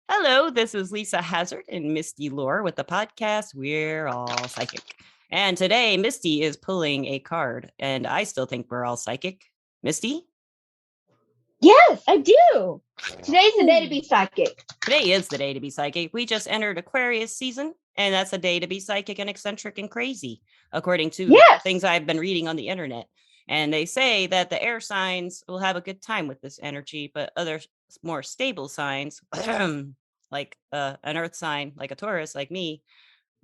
Hello, this is Lisa Hazard and Misty Lore with the podcast We're All Psychic. And today, Misty is pulling a card, and I still think we're all psychic. Misty? Yes, I do. Today's the day to be psychic. Today is the day to be psychic. We just entered Aquarius season, and that's a day to be psychic and eccentric and crazy, according to things I've been reading on the internet. And they say that the air signs will have a good time with this energy, but other more stable signs, like an earth sign, like a Taurus, like me,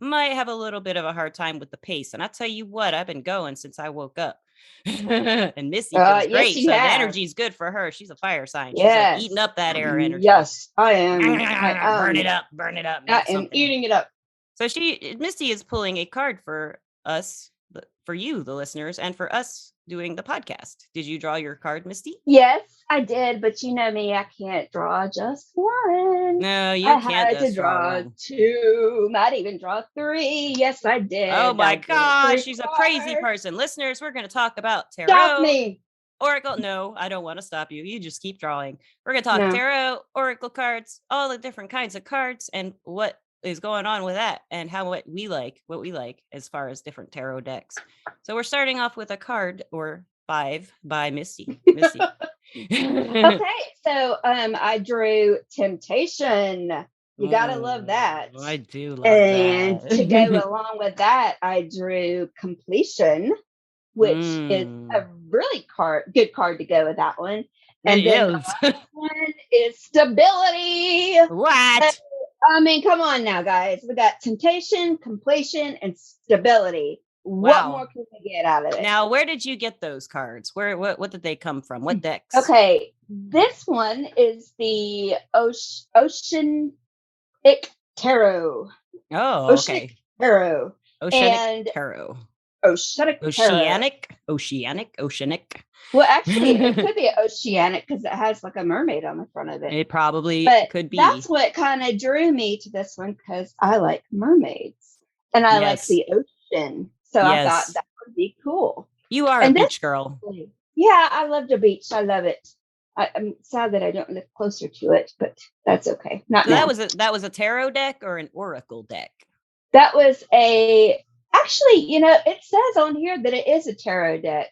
might have a little bit of a hard time with the pace. And I'll tell you what, I've been going since I woke up. And Misty feels great. So the energy's good for her. She's a fire sign. She's like eating up that air energy. Yes, I am. Burn it up, burn it up. I am eating it up. So Misty is pulling a card for us, for you, the listeners, and for us doing the podcast. Did you draw your card, Misty? Yes, I did, but you know me, I can't draw just one. No, you can't. I had to draw two, might even draw three. Yes, I did. Oh my gosh, she's a crazy person. Listeners, we're going to talk about tarot. Stop me. Oracle. No, I don't want to stop you. You just keep drawing. We're going to talk tarot, oracle cards, all the different kinds of cards, and what is going on with that, and what we like as far as different tarot decks. So we're starting off with a card or 5 by Misty. Okay, so I drew Temptation. You gotta love that. I do love and that. And to go along with that, I drew Completion, which is a really good card to go with that one. And then the last one is Stability. What? I mean, come on now, guys. We got Temptation, Completion, and Stability. What more can we get out of it? Now, where did you get those cards? What did they come from? What decks? Okay, this one is the Oceanic Tarot. Oh, Oceanic Tarot. Oceanic Tarot. Oceanic. Well, actually, it could be oceanic because it has like a mermaid on the front of it. It probably could be. That's what kind of drew me to this one because I like mermaids and I like the ocean. So I thought that would be cool. You are a beach girl. Yeah, I love the beach. I love it. I'm sad that I don't live closer to it, but that's okay. That was a tarot deck or an oracle deck? That was actually, it says on here that it is a tarot deck,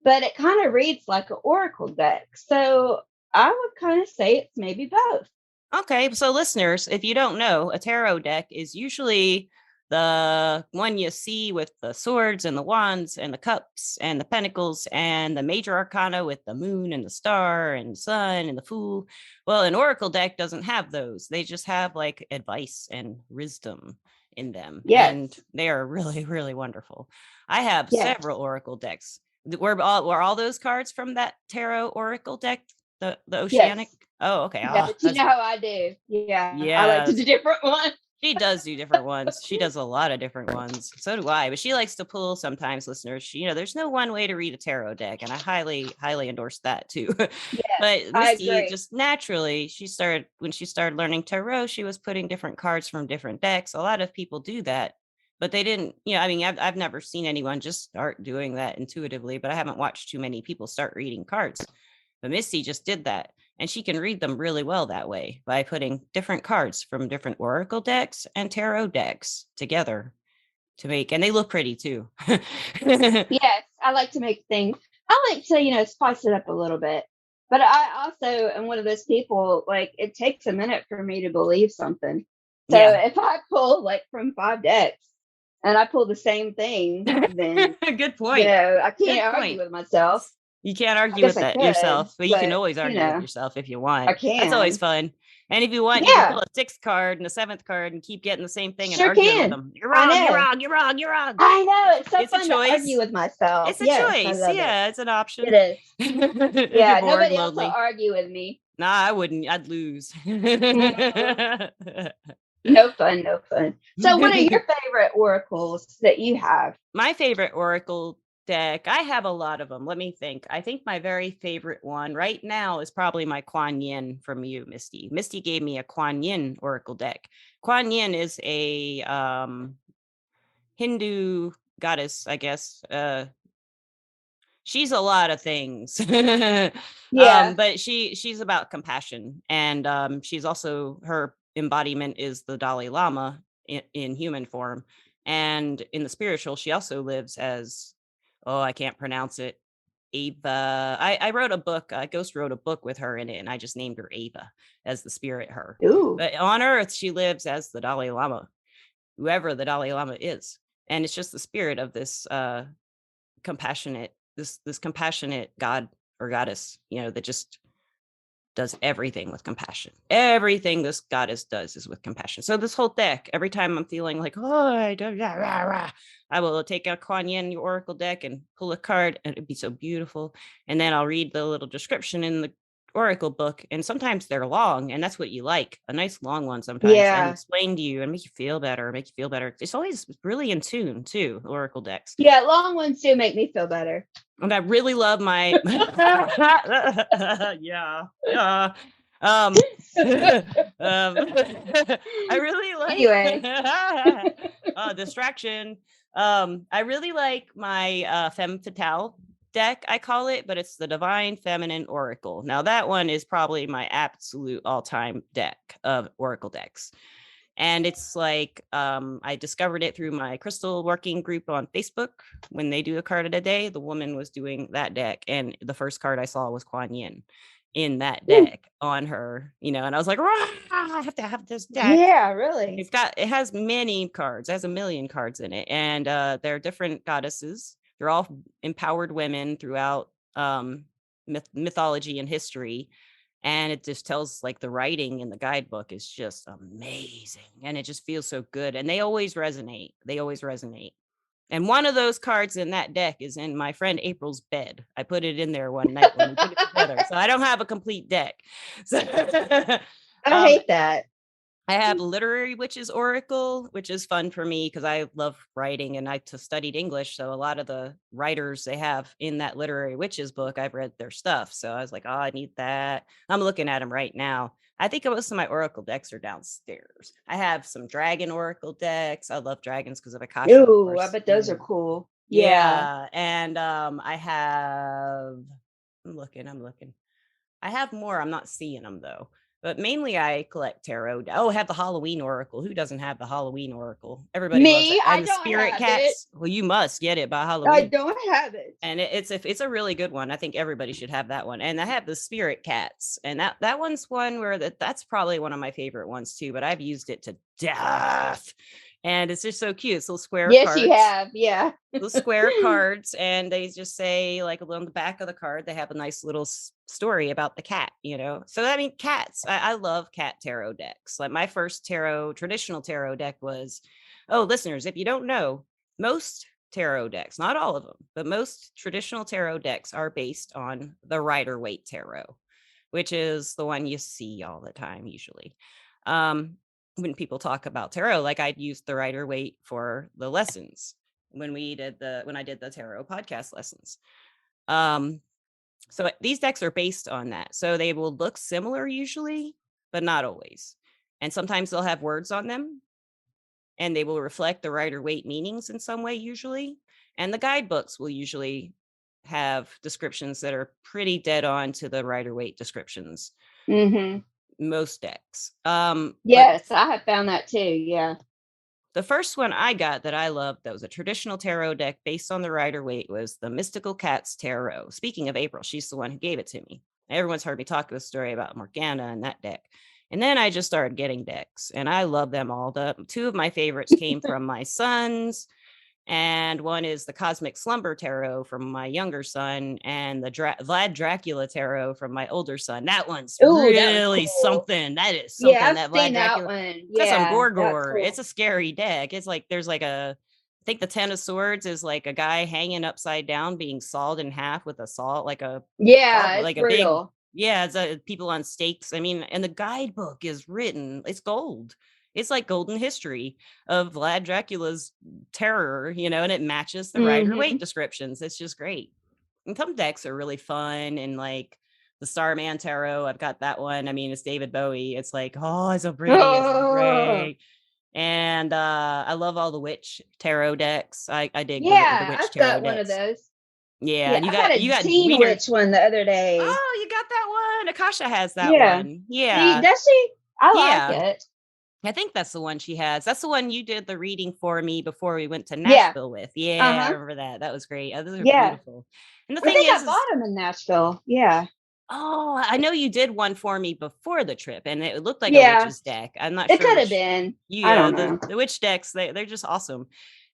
but it kind of reads like an oracle deck. So I would kind of say it's maybe both. Okay, so listeners, if you don't know, a tarot deck is usually the one you see with the swords and the wands and the cups and the pentacles and the major arcana with the moon and the star and the sun and the fool. Well, an oracle deck doesn't have those. They just have like advice and wisdom in them. Yes. And they are really, really wonderful. I have several oracle decks. Were all those cards from that tarot oracle deck? The oceanic? Yes. Oh, okay. Yeah, but you know how I do. Yeah. I like to do different ones. She does do different ones. She does a lot of different ones. So do I. But she likes to pull sometimes, listeners. There's no one way to read a tarot deck, and I highly, highly endorse that too. But Misty just naturally, when she started learning tarot, she was putting different cards from different decks. A lot of people do that, but they didn't. I've never seen anyone just start doing that intuitively. But I haven't watched too many people start reading cards. But Misty just did that. And she can read them really well that way by putting different cards from different oracle decks and tarot decks together to make, and they look pretty too. Yes, I like to make things. I like to, spice it up a little bit. But I also am one of those people, like, it takes a minute for me to believe something. So if I pull like from 5 decks and I pull the same thing, then good point. I can't argue with myself. You can't argue with that yourself, but you can always argue with yourself if you want. I can. That's always fun. And if you want, you can pull a 6th card and a 7th card and keep getting the same thing and argue with them. You're wrong, you're wrong, you're wrong, you're wrong. I know. It's so fun to argue with myself. It's a choice. Yeah, it's an option. It is. Yeah, nobody else will argue with me. Nah, I wouldn't. I'd lose. No fun. So what are your favorite oracles that you have? My favorite oracle deck, I have a lot of them. Let me think. I think my very favorite one right now is probably my Kuan Yin from you, Misty. Misty gave me a Kuan Yin oracle deck. Kuan Yin is a Hindu goddess, I guess. She's a lot of things. But she's about compassion, and she's also, her embodiment is the Dalai Lama in human form. And in the spiritual, she also lives as, oh, I can't pronounce it. Ava. I wrote a book, Ghost wrote a book with her in it, and I just named her Ava as the spirit her. Ooh. But on Earth, she lives as the Dalai Lama, whoever the Dalai Lama is. And it's just the spirit of this compassionate, this compassionate God or goddess, that just does everything with compassion. Everything this goddess does is with compassion. So this whole deck, every time I'm feeling like, oh, I will take out Kuan Yin, your oracle deck, and pull a card, and it'd be so beautiful. And then I'll read the little description in the oracle book, and sometimes they're long, and that's what you like, a nice long one sometimes, and explain to you and make you feel better. It's always really in tune too, oracle decks. Yeah, long ones do make me feel better. And I really love my I really like distraction. I really like my femme fatale deck, I call it, but it's the Divine Feminine Oracle. Now that one is probably my absolute all-time deck of oracle decks. And it's like, I discovered it through my crystal working group on Facebook. When they do a card a day, the woman was doing that deck. And the first card I saw was Kuan Yin in that deck on her, and I was like, I have to have this deck. Yeah, really. It has many cards. It has 1 million cards in it. And they're different goddesses. They're all empowered women throughout mythology and history. And it just tells, like, the writing in the guidebook is just amazing. And it just feels so good. And they always resonate. And one of those cards in that deck is in my friend April's bed. I put it in there one night when we put it together. So I don't have a complete deck. So, I hate that. I have Literary Witches Oracle, which is fun for me because I love writing and I studied English. So a lot of the writers they have in that Literary Witches book, I've read their stuff. So I was like, oh, I need that. I'm looking at them right now. I think most of my Oracle decks are downstairs. I have some Dragon Oracle decks. I love dragons because of Akasha. Ooh, I bet those are cool. Yeah. And I'm looking. I have more. I'm not seeing them though. But mainly I collect tarot. I have the Halloween Oracle. Who doesn't have the Halloween Oracle? Everybody loves it. And the Spirit Cats. Well, you must get it by Halloween. I don't have it. And it's a really good one. I think everybody should have that one. And I have the Spirit Cats. And that one's one where that's probably one of my favorite ones too. But I've used it to death. And it's just so cute. It's little square cards. Yes, you have. Yeah. Little square cards. And they just say, like, on the back of the card, they have a nice little story about the cat, So, I mean, cats. I love cat tarot decks. Like, my first traditional tarot deck was, listeners, if you don't know, most tarot decks, not all of them, but most traditional tarot decks are based on the Rider-Waite tarot, which is the one you see all the time, usually. When people talk about tarot, like I'd use the Rider-Waite for the lessons when I did the tarot podcast lessons. So these decks are based on that. So they will look similar usually, but not always. And sometimes they'll have words on them and they will reflect the Rider-Waite meanings in some way usually. And the guidebooks will usually have descriptions that are pretty dead on to the Rider-Waite descriptions. Mm-hmm. Most decks. Yes, I have found that too. Yeah. The first one I got that I loved that was a traditional tarot deck based on the Rider-Waite was the Mystical Cats Tarot. Speaking of April, she's the one who gave it to me. Everyone's heard me talk the story about Morgana and that deck. And then I just started getting decks and I love them all. Two of my favorites came from my sons. And one is the Cosmic Slumber Tarot from my younger son and the Vlad Dracula Tarot from my older son. That one's really cool. Something. That is something. Yeah, that Vlad Dracula. One. Yeah, some Gorgor. Cool. It's a scary deck. It's like I think the Ten of Swords is like a guy hanging upside down being sawed in half with a saw, like a like a brutal. It's people on stakes. I mean, and the guidebook is written. It's gold. It's like golden history of Vlad Dracula's terror, and it matches the Rider-Waite descriptions. It's just great. And some decks are really fun. And like the Starman Tarot, I've got that one. I mean, it's David Bowie. It's like, it's so pretty. It's so great. And I love all the Witch Tarot decks. I dig the Witch I've Tarot got one of those. Yeah, you got Teen Witch one the other day. Oh, you got that one. Akasha has that one. Yeah. Does she? I like it. I think that's the one she has. That's the one you did the reading for me before we went to Nashville with. Yeah, I remember that. That was great. Those are beautiful. And the I thing think I is, bought them in Nashville. Yeah. oh, I know you did one for me before the trip, and it looked like a Yeah. witch's deck. I'm not It sure could have which. been. I Yeah, don't know. the witch decks, they're just awesome.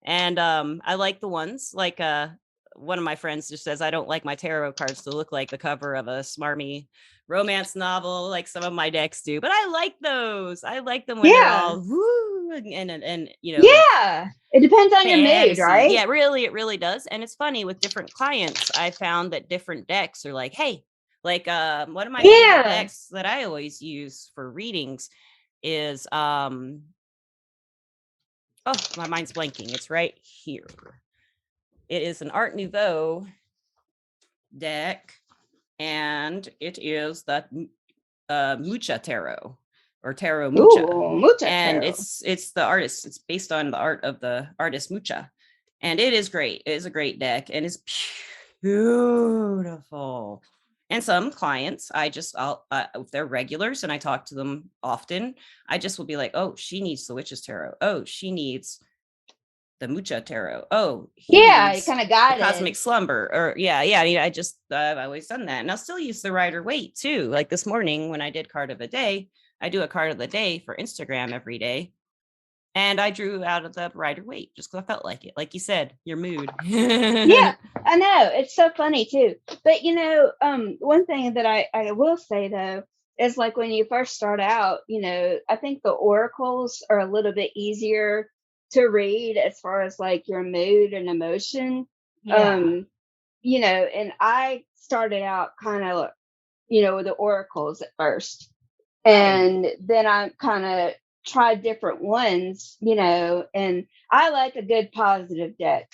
And I like the ones like one of my friends just says I don't like my tarot cards to look like the cover of a smarmy romance novel like some of my decks do, but I like those. I like them when they're Yeah. all woo and you know, Yeah. It depends on your mood, fantasy. right? Yeah, it really does. And it's funny with different clients, I found that different decks are like, hey, like one of my favorite decks that I always use for readings is oh, my mind's blanking. It's right here. It is an Art Nouveau deck, and it is the Mucha Tarot or Tarot Mucha. Ooh, Mucha and Tarot. it's the artist. It's based on the art of the artist Mucha, and it is great. It is a great deck, and it's beautiful. And some clients, if they're regulars and I talk to them often, I just will be like, oh, she needs the Witch's Tarot. Oh, she needs the Mucha Tarot. Oh, he needs kind of the guided. Cosmic Slumber. Or yeah. I've always done that. And I'll still use the Rider Waite too. Like this morning when I did card of the day, I do a card of the day for Instagram every day. And I drew out of the Rider Waite just because I felt like it. Like you said, your mood. Yeah, I know. It's so funny too. But one thing that I will say though is like when you first start out, I think the oracles are a little bit easier to read as far as like your mood and emotion. Yeah. And I started out kind of, with the oracles at first. And then I kind of tried different ones, and I like a good positive deck.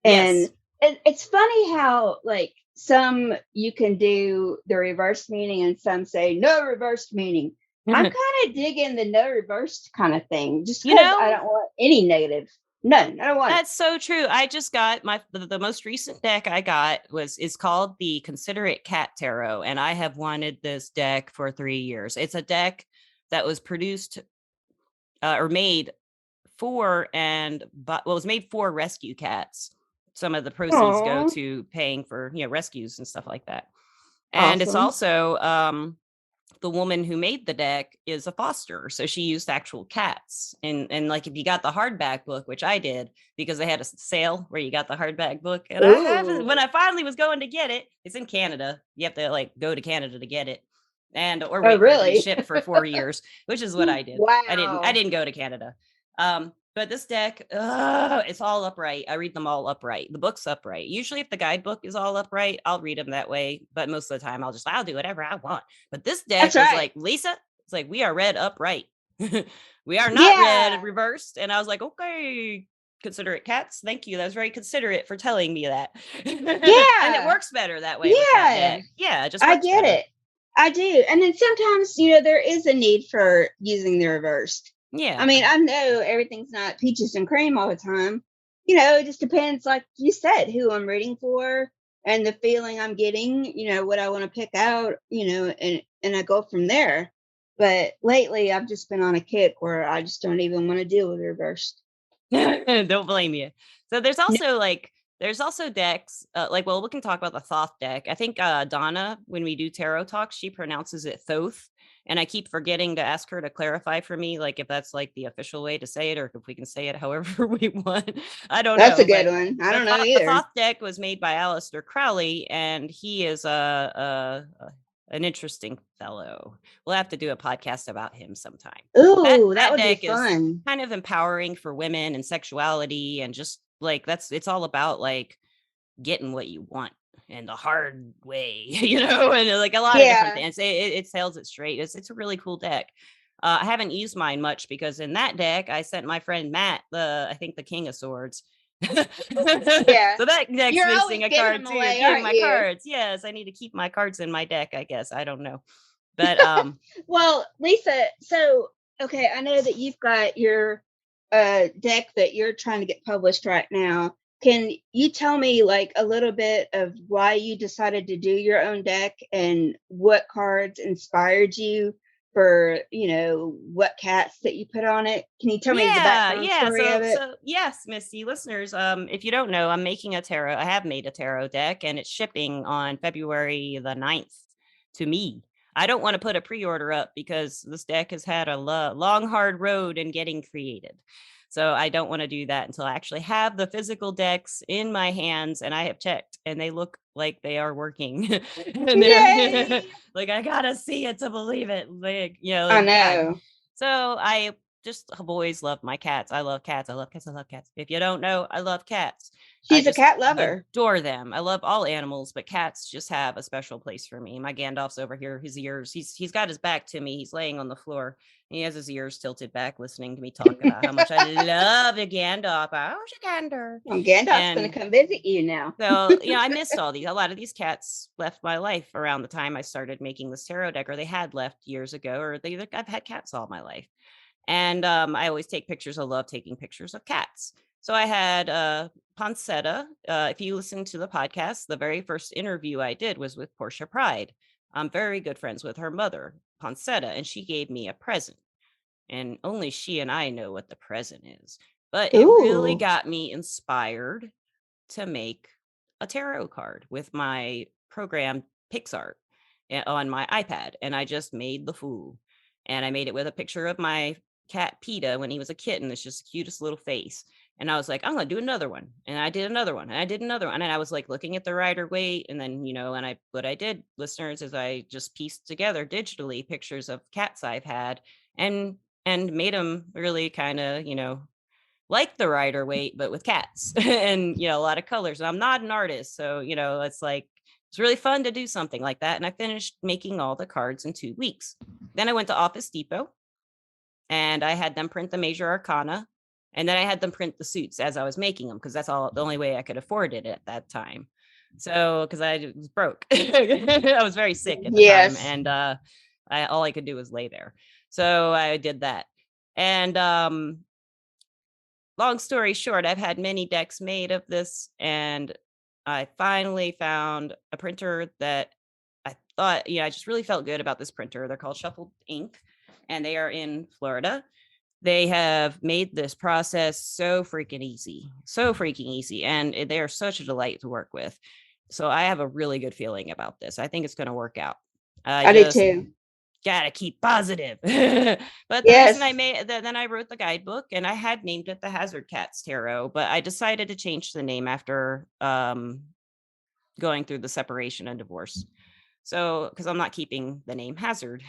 And it's funny how like some you can do the reverse meaning and some say no reversed meaning. I'm kind of digging the no reversed kind of thing just because I don't want any negative. None. I don't want That's so true. I just got the most recent deck I got is called the Considerate Cat Tarot, and I have wanted this deck for 3 years. It's a deck that was produced or made for it was made for rescue cats. Some of the proceeds go to paying for rescues and stuff like that. And it's also the woman who made the deck is a foster, so she used actual cats. And like if you got the hardback book, which I did because they had a sale where you got the hardback book, and I haven't. When I finally was going to get it, it's in Canada. You have to like go to Canada to get it, or wait for it to be shipped for 4 years, which is what I did. Wow. I didn't go to Canada. But this deck, it's all upright. I read them all upright. The book's upright. Usually if the guidebook is all upright, I'll read them that way. But most of the time I'll do whatever I want. But this deck was like, Lisa, it's like, we are read upright. We are not read reversed. And I was like, okay, considerate cats. Thank you. That was very considerate for telling me that. Yeah. And it works better that way. Yeah. Yeah. Just I get it. I do. And then sometimes, there is a need for using the reversed. Yeah. I mean, I know everything's not peaches and cream all the time. It just depends, like you said, who I'm reading for and the feeling I'm getting, what I want to pick out, and I go from there. But lately I've just been on a kick where I just don't even want to deal with reversed. Don't blame you. So there's also decks we can talk about the Thoth deck. I think Donna, when we do tarot talks, she pronounces it Thoth. And I keep forgetting to ask her to clarify for me, like if that's like the official way to say it, or if we can say it however we want. I don't know. That's a good one. I don't know either. The Thoth deck was made by Aleister Crowley, and he is an interesting fellow. We'll have to do a podcast about him sometime. Ooh, that would be fun. Kind of empowering for women and sexuality, and just like it's all about like getting what you want and the hard way, and like a lot of different things. It tells it straight. It's a really cool deck. I haven't used mine much because in that deck I sent my friend Matt I think the King of Swords. So that deck's missing a card too. Giving my cards. Yes, I need to keep my cards in my deck, I guess. I don't know. But well, Lisa, so okay, I know that you've got your deck that you're trying to get published right now. Can you tell me like a little bit of why you decided to do your own deck and what cards inspired you for, what cats that you put on it? Can you tell me the background story of it? So yes, Misty, listeners, if you don't know, I'm making a tarot. I have made a tarot deck, and it's shipping on February the 9th to me. I don't want to put a pre-order up because this deck has had a long, hard road in getting created. So I don't want to do that until I actually have the physical decks in my hands, and I have checked, and they look like they are working. And they're like, I gotta see it to believe it. Like, I know. So I just have always loved my cats. I love cats. I love cats. I love cats. If you don't know, I love cats. She's a cat lover. Adore them. I love all animals, but cats just have a special place for me. My Gandalf's over here. His ears. He's got his back to me. He's laying on the floor. He has his ears tilted back, listening to me talk about how much I love a Gandalf. Oh, Gander. Well, Gandalf's going to come visit you now. So, I missed a lot of these cats left my life around the time I started making this tarot deck, or they had left years ago, or I've had cats all my life. And I always take pictures. I love taking pictures of cats. So I had Poncetta. If you listen to the podcast, the very first interview I did was with Portia Pride. I'm very good friends with her mother, Poncetta, and she gave me a present. And only she and I know what the present is. But it really got me inspired to make a tarot card with my program PixArt on my iPad. And I just made the fool. And I made it with a picture of my cat PETA when he was a kitten. It's just the cutest little face. And I was like, I'm going to do another one. And I did another one. And I did another one. And I was like looking at the Rider-Waite. And then, what I did, listeners, is I just pieced together digitally pictures of cats I've had and made them really kind of, like the Rider-Waite, but with cats and, a lot of colors. And I'm not an artist. So, it's really fun to do something like that. And I finished making all the cards in 2 weeks. Then I went to Office Depot and I had them print the major arcana. And then I had them print the suits as I was making them, because that's the only way I could afford it at that time. So, because I was broke. I was very sick at the time. And all I could do was lay there. So I did that. And long story short, I've had many decks made of this. And I finally found a printer that I thought, I just really felt good about this printer. They're called Shuffled Ink, and they are in Florida. They have made this process so freaking easy. And they are such a delight to work with. So I have a really good feeling about this. I think it's going to work out. I do too. Gotta keep positive. But the reason I made then I wrote the guidebook, and I had named it the Hazard Cats Tarot, but I decided to change the name after going through the separation and divorce. So, because I'm not keeping the name Hazard.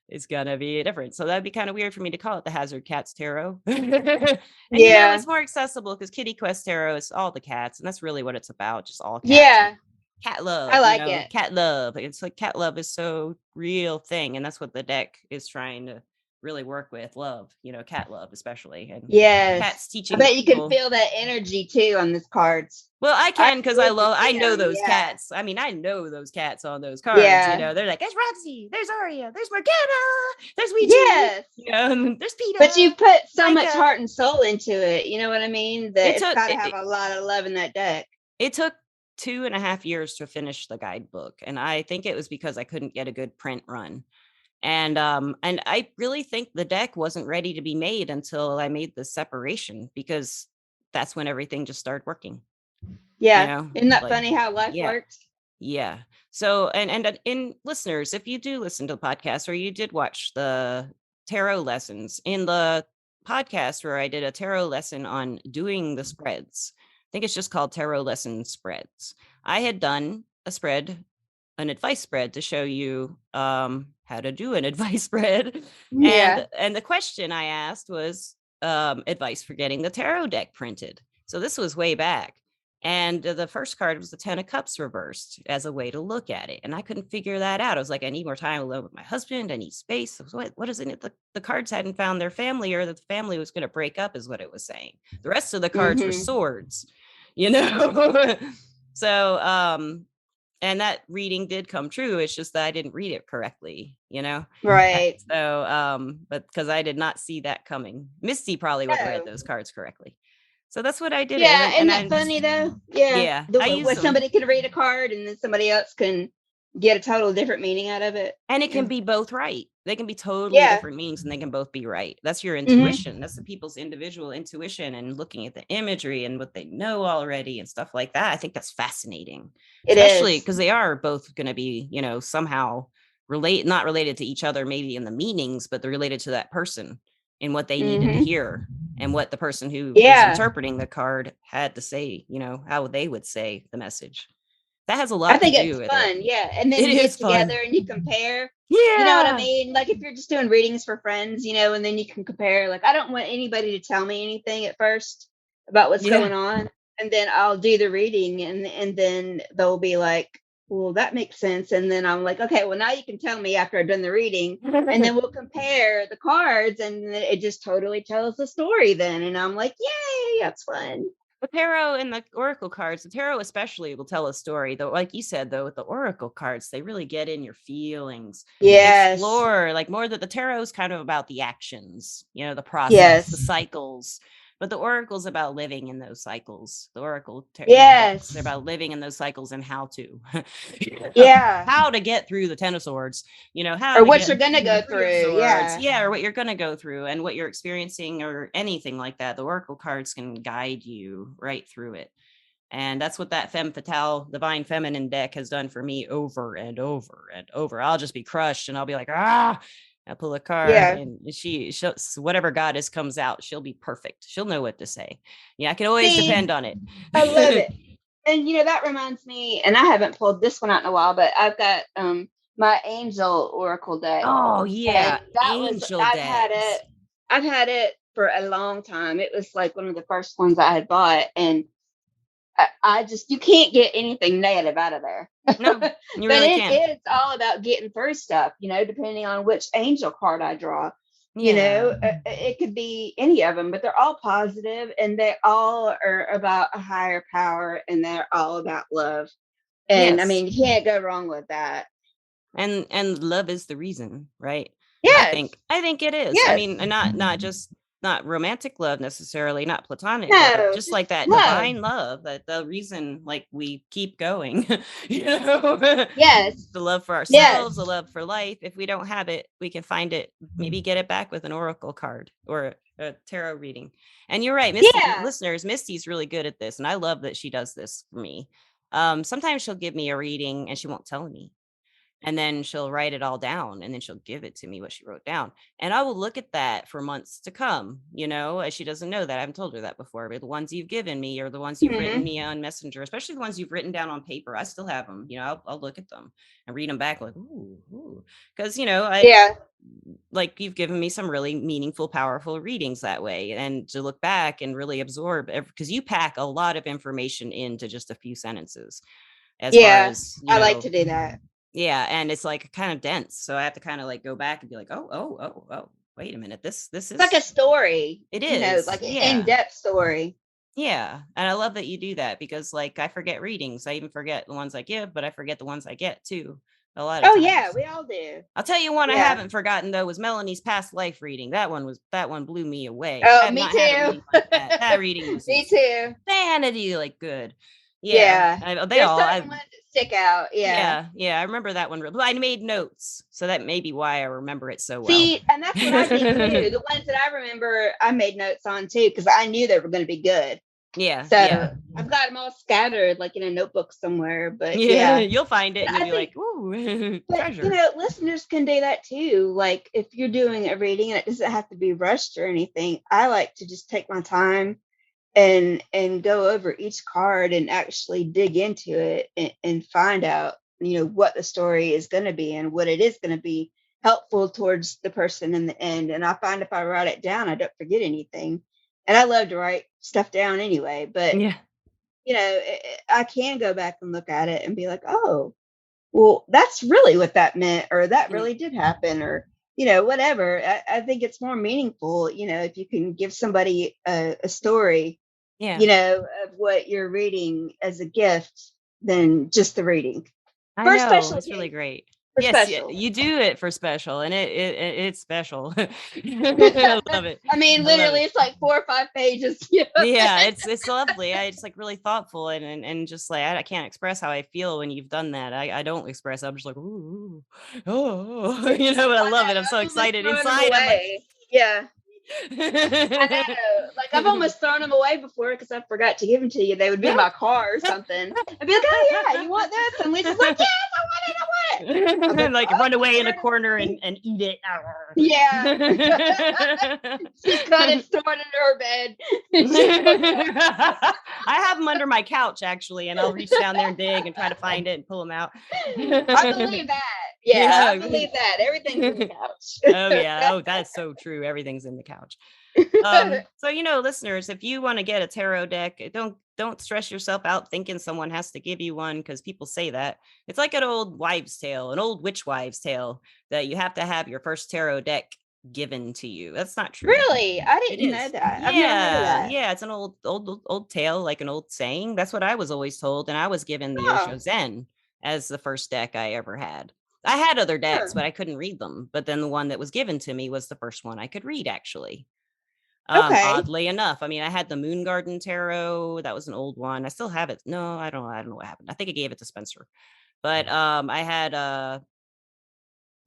It's gonna be different. So that'd be kind of weird for me to call it the Hazard Cats Tarot. And it's more accessible because Kitty Quest Tarot is all the cats, and that's really what it's about, just all cats. Yeah. Cat love. I like it. Cat love. It's like cat love is so real thing. And that's what the deck is trying to really work with. Love, cat love, especially. And cats teaching. I bet you can feel that energy too on these cards. Well, I can, because I know those cats. I mean, I know those cats on those cards. They're like, there's Roxy, there's Aria, there's Morgana, there's Ouija. Yes. There's PETA. But you put so much heart and soul into it. You know what I mean? That it's got to have a lot of love in that deck. It took 2.5 years to finish the guidebook, and I think it was because I couldn't get a good print run, and I really think the deck wasn't ready to be made until I made the separation, because that's when everything just started working. Isn't that funny how life works? So and listeners, if you do listen to the podcast, or you did watch the tarot lessons in the podcast where I did a tarot lesson on doing the spreads, I think it's just called Tarot Lesson Spreads. I had done an advice spread to show you how to do an advice spread. And the question I asked was advice for getting the tarot deck printed. So this was way back. And the first card was the 10 of Cups reversed as a way to look at it. And I couldn't figure that out. I was like, I need more time alone with my husband. I need space. What is it? The cards hadn't found their family, or that the family was going to break up, is what it was saying. The rest of the cards were swords. So and that reading did come true. It's just that I didn't read it correctly, right? So but because I did not see that coming. Misty probably would have read those cards correctly. So that's what I did. Isn't that funny though? Where somebody could read a card and then somebody else can get a total different meaning out of it. And it can be both right. They can be totally Yeah. different meanings and they can both be right. That's your Mm-hmm. intuition. That's the people's individual intuition and looking at the imagery and what they know already and stuff like that. I think that's fascinating, especially because they are both going to be, you know, somehow not related to each other, maybe in the meanings, but they're related to that person and what they needed to hear and what the person who is interpreting the card had to say, you know, how they would say the message. That has a lot to do with it. I think it's fun, yeah. And then you get together and you compare. Yeah. You know what I mean? Like if you're just doing readings for friends, you know, and then you can compare. Like I don't want anybody to tell me anything at first about what's going on. And then I'll do the reading and then they'll be like, well, that makes sense. And then I'm like, okay, well now you can tell me after I've done the reading. And then we'll compare the cards and it just totally tells the story then. And I'm like, yay, that's fun. The tarot and the oracle cards, the tarot especially will tell a story, though. Like you said, though, with the oracle cards, they really get in your feelings. Yes. Explore, like more that the tarot is kind of about the actions, you know, the process, the cycles. But the oracle's about living in those cycles. The oracle, they're about living in those cycles and how to, how to get through the Ten of Swords, you know, how or what you're gonna go through, or what you're gonna go through and what you're experiencing or anything like that. The oracle cards can guide you right through it. And that's what that femme fatale, divine feminine deck has done for me over and over and over. I'll just be crushed and I'll be like, I pull a card and she'll whatever goddess comes out, she'll be perfect. She'll know what to say. Yeah, I can always depend on it. I love it. And you know, that reminds me, and I haven't pulled this one out in a while, but I've got my angel oracle deck. Oh yeah, I've had it for a long time. It was like one of the first ones I had bought, and I just, you can't get anything negative out of there. No, you really can't. It's all about getting through stuff, you know, depending on which angel card I draw. You know, it could be any of them, but they're all positive and they all are about a higher power and they're all about love. And I mean, you can't go wrong with that. And love is the reason, right? Yeah, I think it is. I mean, not romantic love necessarily, not platonic, but just like that divine love, that the reason like we keep going, you know. The love for ourselves, the love for life. If we don't have it, we can find it, maybe get it back with an oracle card or a tarot reading. And you're right, Misty, listeners, Misty's really good at this, and I love that she does this for me. Sometimes she'll give me a reading and she won't tell me. And then she'll write it all down and then she'll give it to me what she wrote down. And I will look at that for months to come, you know, she doesn't know that. I haven't told her that before, but the ones you've given me or the ones you've written me on Messenger, especially the ones you've written down on paper, I still have them, you know, I'll look at them and read them back like, ooh. Cause you know, like you've given me some really meaningful, powerful readings that way. And to look back and really absorb, because you pack a lot of information into just a few sentences. As far as, I like to do that. Yeah, and it's like kind of dense, so I have to kind of like go back and be like, oh, wait a minute, this is like a story. It is, you know, like an in-depth story. Yeah, and I love that you do that because, like, I forget readings. I even forget the ones I give, but I forget the ones I get too. A lot of times. Yeah, we all do. I'll tell you one I haven't forgotten though was Melanie's past life reading. That one blew me away. Oh, me too. That reading was me too. Vanity, like good. Yeah. They all ones that stick out. Yeah. I remember that one. I made notes, so that may be why I remember it so well. See, and that's what I did too. The ones that I remember, I made notes on too because I knew they were going to be good. Yeah. So I've got them all scattered, like in a notebook somewhere. But you'll find it and you'll be like, ooh, treasure. You know, listeners can do that too. Like if you're doing a reading and it doesn't have to be rushed or anything, I like to just take my time and go over each card and actually dig into it and find out, you know, what the story is going to be and what it is going to be helpful towards the person in the end. And I find if I write it down, I don't forget anything. And I love to write stuff down anyway, but you know, I can go back and look at it and be like, oh, well, that's really what that meant, or that really did happen, or, you know, whatever. I think it's more meaningful, you know, if you can give somebody a story, you know, of what you're reading as a gift than just the reading. I know, it's really great. Yes, you do it for special, and it's special. I love it. I mean, literally, it's like 4 or 5 pages. Yeah, it's lovely. It's like really thoughtful and just like I can't express how I feel when you've done that. I don't express. I'm just like, ooh, oh, but I love it. I'm so excited inside. I'm like, yeah. I know. Like, I've almost thrown them away before because I forgot to give them to you. They would be in my car or something. I'd be like, oh, yeah, you want this? And Lisa's like, yes, I want it. Like, run away in a corner and eat it. Yeah. She's got it stored under her bed. I have them under my couch, actually, and I'll reach down there and dig and try to find it and pull them out. I believe that. Yeah, I believe that. Everything's in the couch. Oh, yeah. Oh, that's so true. Everything's in the couch. So, listeners, if you want to get a tarot deck, don't stress yourself out thinking someone has to give you one, because people say that. It's like an old wives' tale, an old witch wives' tale, that you have to have your first tarot deck given to you. That's not true. Really? I didn't know that. I've never heard of that. Yeah, it's an old tale, like an old saying. That's what I was always told, and I was given the Osho Zen as the first deck I ever had. I had other decks, but I couldn't read them. But then the one that was given to me was the first one I could read, actually. Oddly enough. I mean, I had the Moon Garden Tarot. That was an old one. I still have it. No, I don't know what happened. I think I gave it to Spencer. But I had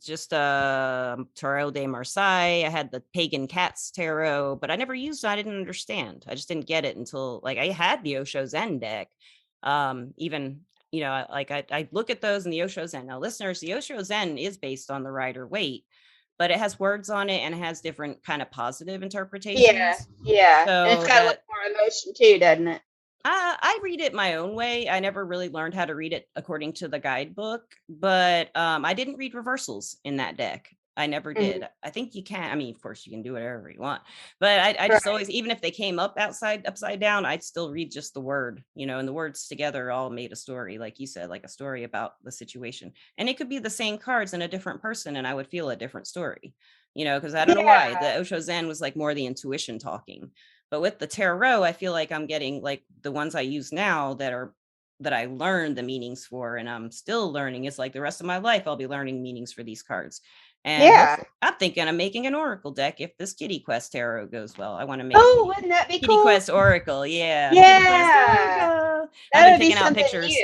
just Tarot de Marseille. I had the Pagan Cats Tarot, but I never used it. I didn't understand. I just didn't get it until like I had the Osho Zen deck. Even I look at those in the Osho Zen. Now, listeners, the Osho Zen is based on the Rider-Waite, but it has words on it and it has different kind of positive interpretations. Yeah. So and it's got a lot more emotion too, doesn't it? I read it my own way. I never really learned how to read it according to the guidebook, but I didn't read reversals in that deck. I never did. I think you can. I mean, of course, you can do whatever you want, but I just always, even if they came up upside down, I'd still read just the word, and the words together all made a story, like you said, like a story about the situation. And it could be the same cards and a different person, and I would feel a different story, because I don't know why. The Osho Zen was like more the intuition talking. But with the tarot, I feel like I'm getting like the ones I use now that I learned the meanings for, and I'm still learning. It's like the rest of my life, I'll be learning meanings for these cards. And I'm thinking I'm making an Oracle deck if this Kitty Quest Tarot goes well. I want to make wouldn't that be Kitty cool? Quest Oracle. Yeah. I've been picking out pictures.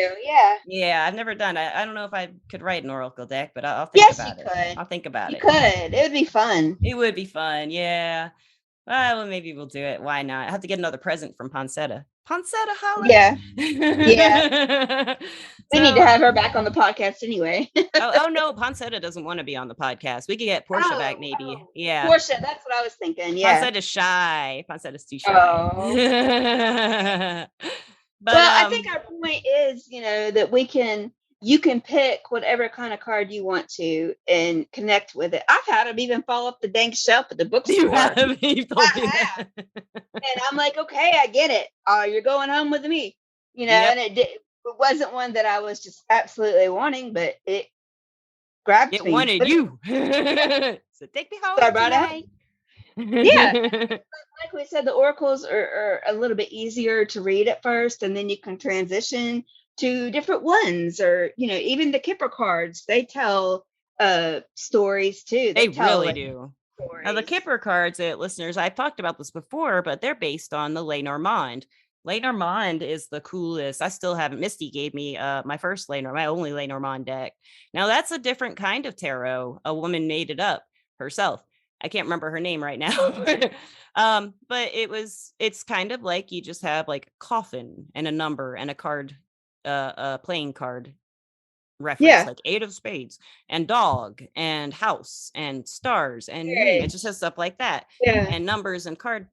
Yeah, I've never done. I don't know if I could write an Oracle deck, but I'll think about it. I'll think about it. You could. It would be fun. It would be fun. Yeah. Well, maybe we'll do it. Why not? I have to get another present from Poncetta. Poncetta, holla. Yeah. We need to have her back on the podcast anyway. oh no, Poncetta doesn't want to be on the podcast. We could get Portia back, maybe. Yeah. Portia, that's what I was thinking. Yeah. Poncetta's shy. Poncetta's too shy. But I think our point is, that you can pick whatever kind of card you want to and connect with it. I've had them even fall off the dang shelf at the bookstore. And I'm like, okay, I get it. You're going home with me, and it wasn't one that I was just absolutely wanting, but it grabbed me. It wanted you. So take me home tonight. Yeah. Like we said, the oracles are a little bit easier to read at first, and then you can transition to different ones, or even the Kipper cards, they tell stories too. They really do. Stories. Now the Kipper cards, listeners, I've talked about this before, but they're based on the lenormand. Lenormand is the coolest. I still haven't. Misty gave me my first my only Lenormand deck. Now that's a different kind of tarot. A woman made it up herself. I can't remember her name right now. But it's kind of like you just have like a coffin and a number and a card, a playing card reference, like 8 of spades and dog and house and stars and moon. It just has stuff like that. And numbers and card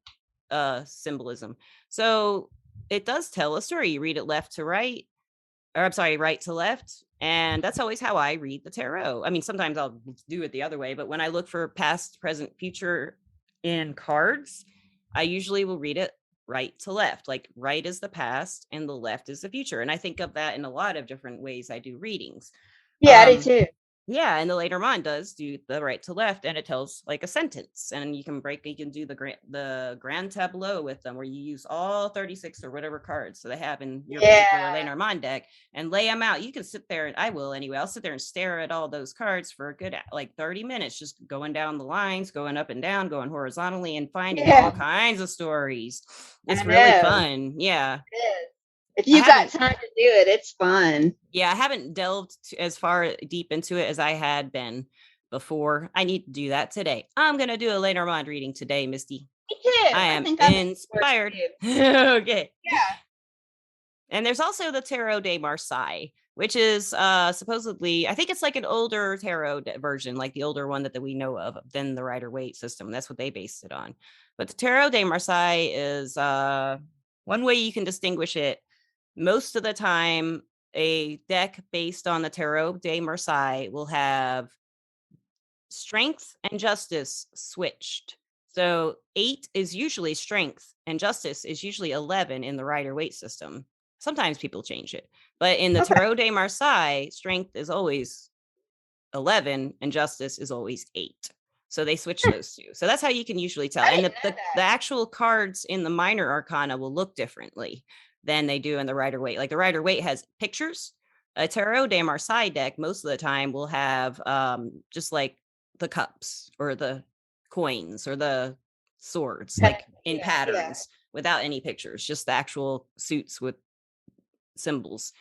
symbolism. So it does tell a story. You read it left to right, or I'm sorry, right to left. And that's always how I read the tarot. I mean, sometimes I'll do it the other way, but when I look for past, present, future in cards, I usually will read it right to left. Like right is the past and the left is the future. And I think of that in a lot of different ways I do readings. Yeah, I do too. Yeah, and the lenormand does do the right to left, and it tells like a sentence, and you can do the grand tableau with them, where you use all 36 or whatever cards so they have in your particular lenormand deck and lay them out. You can sit there, and I will anyway. I'll sit there and stare at all those cards for a good like 30 minutes, just going down the lines, going up and down, going horizontally, and finding all kinds of stories. It's really fun. Yeah. It is. If you've got time to do it, it's fun. Yeah, I haven't delved as far deep into it as I had been before. I need to do that today. I'm going to do a lenormand reading today, Misty. Me too. I am inspired. Okay. Yeah. And there's also the Tarot de Marseille, which is supposedly, I think it's like an older tarot version, like the older one that we know of than the Rider-Waite system. That's what they based it on. But the Tarot de Marseille is one way you can distinguish it. Most of the time, a deck based on the Tarot de Marseille will have strength and justice switched. So 8 is usually strength, and justice is usually 11 in the Rider-Waite system. Sometimes people change it, but in the Tarot de Marseille, strength is always 11 and justice is always 8. So they switch those two. So that's how you can usually tell. And the actual cards in the minor arcana will look differently than they do in the Rider-Waite. Like the Rider-Waite has pictures. A Tarot de Marseille deck most of the time will have just like the cups or the coins or the swords, like in patterns without any pictures, just the actual suits with symbols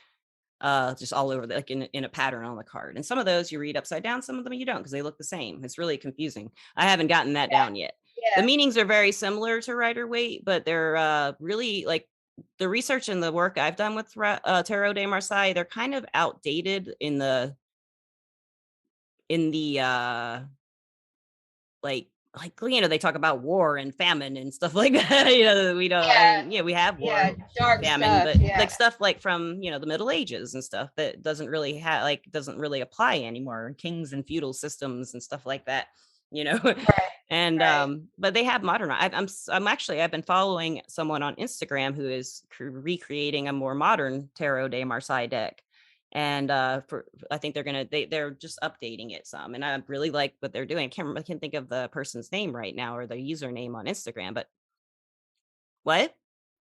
just all over, like in a pattern on the card. And some of those you read upside down, some of them you don't, because they look the same. It's really confusing. I haven't gotten that down yet. The meanings are very similar to Rider-Waite, but they're really like the research and the work I've done with Tarot de Marseille, they're kind of outdated in the like they talk about war and famine and stuff like that. We don't. We have war, dark famine, stuff, but like stuff like from the Middle Ages and stuff that doesn't really apply anymore. Kings and feudal systems and stuff like that. And but they have modern. I've been following someone on Instagram who is recreating a more modern Tarot de Marseille deck. And I think they're just updating it some, and I really like what they're doing. I can't think of the person's name right now or the username on Instagram, but what?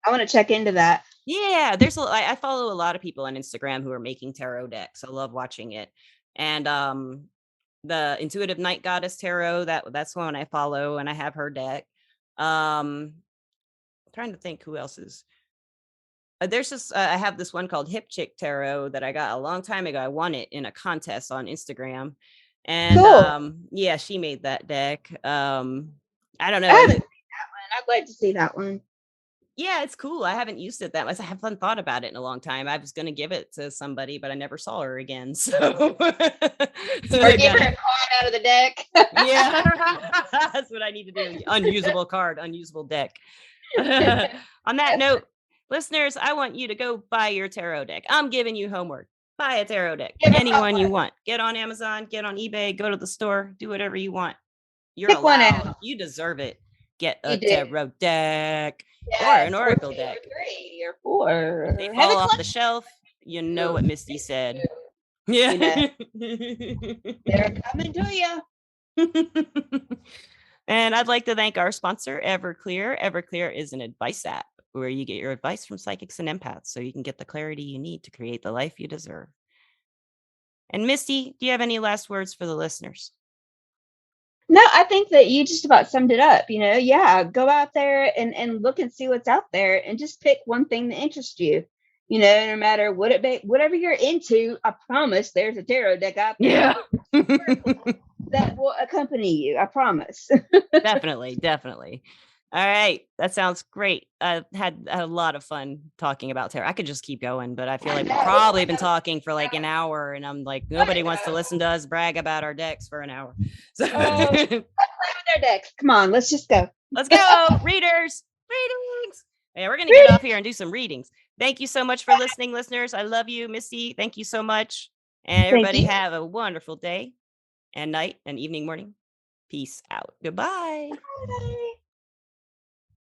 I want to check into that. Yeah, I follow a lot of people on Instagram who are making tarot decks. I love watching it. And the Intuitive Night Goddess Tarot, that's one I follow, and I have her deck. I'm trying to think who else is. There's just I have this one called Hip Chick Tarot that I got a long time ago. I won it in a contest on Instagram, and cool. She made that deck. I don't know. I haven't seen that one. I'd like to see that one. Yeah, it's cool. I haven't used it that much. I haven't thought about it in a long time. I was going to give it to somebody, but I never saw her again. So, or give her a card out of the deck. Yeah, that's what I need to do. Unusable card, unusable deck. On that note, listeners, I want you to go buy your tarot deck. I'm giving you homework. Buy a tarot deck. Anyone you want. Get on Amazon, get on eBay, go to the store, do whatever you want. You're allowed. You deserve it. Get a tarot deck or an oracle deck. 3 or 4. If they fall off the shelf, you know what Misty said. Yeah. They're coming to you. And I'd like to thank our sponsor, Everclear. Everclear is an advice app where you get your advice from psychics and empaths so you can get the clarity you need to create the life you deserve. And Misty, do you have any last words for the listeners? No, I think that you just about summed it up. Go out there and look and see what's out there, and just pick one thing that interests you. No matter what it be, whatever you're into, I promise there's a tarot deck out there. That will accompany you. I promise. Definitely. All right. That sounds great. I had a lot of fun talking about tarot. I could just keep going, but I feel like we've probably been talking for like an hour, and I'm like, nobody wants to listen to us brag about our decks for an hour. So let's play with their decks. Come on, let's just go. Let's go. Readings. Yeah, we're going to get off here and do some readings. Thank you so much for listening, listeners. I love you, Misty. Thank you so much. And everybody have a wonderful day and night and evening, morning. Peace out. Goodbye. Bye.